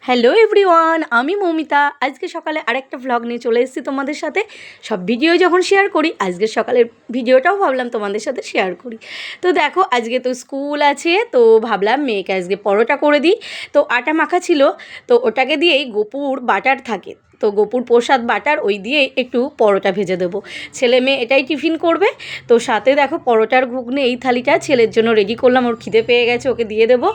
Hello everyone, আমি মৌমিতা। আজকে সকালে আরেকটা ভ্লগ নিয়ে চলে এসেছি তোমাদের সাথে। সব ভিডিও যখন শেয়ার করি, আজকের সকালের ভিডিওটাও ভাবলাম তোমাদের সাথে শেয়ার করি। তো দেখো, আজকে তো স্কুল আছে, তো ভাবলাম মেয়েকে আজকে পরোটা করে দিই। তো আটা মাখা ছিল, তো ওটাকে দিয়েই গোপুর বাটার থাকে, তো গোপুর প্রসাদ বাটার ওই দিয়ে একটু পরোটা ভেজে দেবো। ছেলে মেয়ে এটাই টিফিন করবে। তো সাথে দেখো পরোটার ঘুগনি এই থালিটা ছেলের জন্য রেডি করলাম, ওর খিদে পেয়ে গেছে, ওকে দিয়ে দেবো।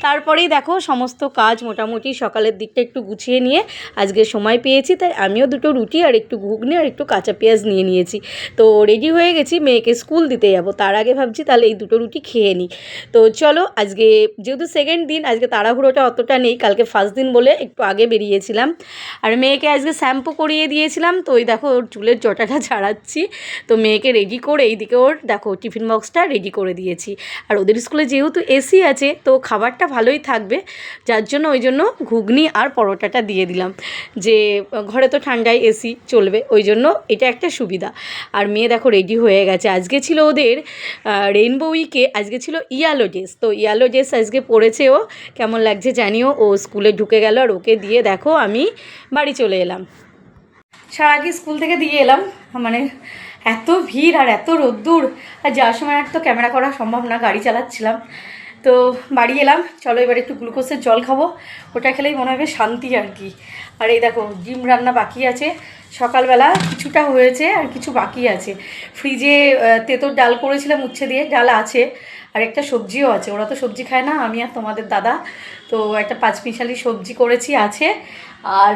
তারপরেই দেখো সমস্ত কাজ মোটামুটি সকালের দিকটা একটু গুছিয়ে নিয়ে আজকে সময় পেয়েছি, তাই আমিও দুটো রুটি আর একটু ঘুগনি আর একটু কাঁচা পেঁয়াজ নিয়ে নিয়েছি। তো রেডি হয়ে গেছি, মেয়েকে স্কুল দিতে যাব, তার আগে ভাবছি তাহলে এই দুটো রুটি খেয়ে নিই। তো চলো, আজকে যেহেতু সেকেন্ড দিন, আজকে তাড়াহুড়োটা অতটা নেই, কালকে ফার্স্ট দিন বলে একটু আগে বেরিয়েছিলাম। আর মেয়েকে আজকে শ্যাম্পু করিয়ে দিয়েছিলাম, তো ওই দেখো ওর চুলের জটাটা ছাড়াচ্ছি। তো মেয়েকে রেডি করে এইদিকে ওর দেখো টিফিন বক্সটা রেডি করে দিয়েছি। আর ওদের স্কুলে যেহেতু এসি আছে, তো খাবারটা ভালোই থাকবে, যার জন্য ওই জন্য ঘুগনি আর পরোটাটা দিয়ে দিলাম, যে ঘরে তো ঠান্ডায় এসি চলবে, ওই জন্য এটা একটা সুবিধা। আর মেয়ে দেখো রেডি হয়ে গেছে। আজকে ছিল ওদের রেইনবো উইকে, আজকে ছিল ইয়ালো ড্রেস, তো ইয়ালো ড্রেস আজকে পরেছে ও। কেমন লাগছে জানিও। ও স্কুলে ঢুকে গেল, আর ওকে দিয়ে দেখো আমি বাড়ি চলে এলাম। সারাকে স্কুল থেকে দিয়ে এলাম, মানে এত ভিড় আর এত রোদ্দুর, আর যাওয়ার সময় আর তো ক্যামেরা করা সম্ভব না, গাড়ি চালাচ্ছিলাম। তো বাড়ি এলাম, চলো এবার একটু গ্লুকোজের জল খাবো, ওটা খেলেই মনে হবে শান্তি আর কি। আর এই দেখো ডিম রান্না বাকি আছে, সকালবেলা কিছুটা হয়েছে আর কিছু বাকি আছে। ফ্রিজে তেঁতোর ডাল করেছিলাম উচ্ছে দিয়ে, ডাল আছে, আর একটা সবজিও আছে। ওরা তো সবজি খায় না, আমি আর তোমাদের দাদা, তো একটা পাঁচমিশালি সবজি করেছি আছে। আর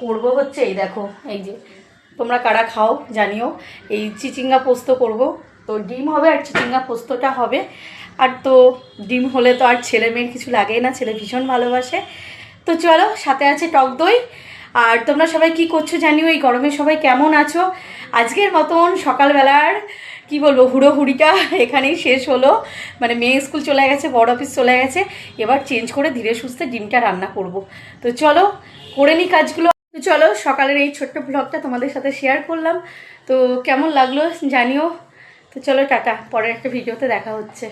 করবো হচ্ছে এই দেখো, এই যে তোমরা কারা খাও জানিও, এই চিচিঙ্গা পোস্ত করব। তো ডিম হবে আর চিচিঙ্গা পোস্তটা হবে। আর তো ডিম হলে তো আর ছেলে মেয়ের কিছু লাগেই না, ছেলে ভীষণ ভালোবাসে। তো চলো, সাথে আছে টক দই। আর তোমরা সবাই কি করছো জানিও, এই গরমে সবাই কেমন আছো। আজকের মতন সকালবেলার কি বলবো হুড়োহুড়িটা এখানেই শেষ হলো। মানে মেয়ে স্কুল চলে গেছে, বড় অফিস চলে গেছে, এবার চেঞ্জ করে ধীরে সুস্থে ডিমটা রান্না করব। তো চলো করে নিই কাজগুলো। তো চলো, সকালের এই ছোট্ট ব্লগটা তোমাদের সাথে শেয়ার করলাম, তো কেমন লাগলো জানিও। তো চলো টাটা, পরের একটা ভিডিওতে দেখা হচ্ছে।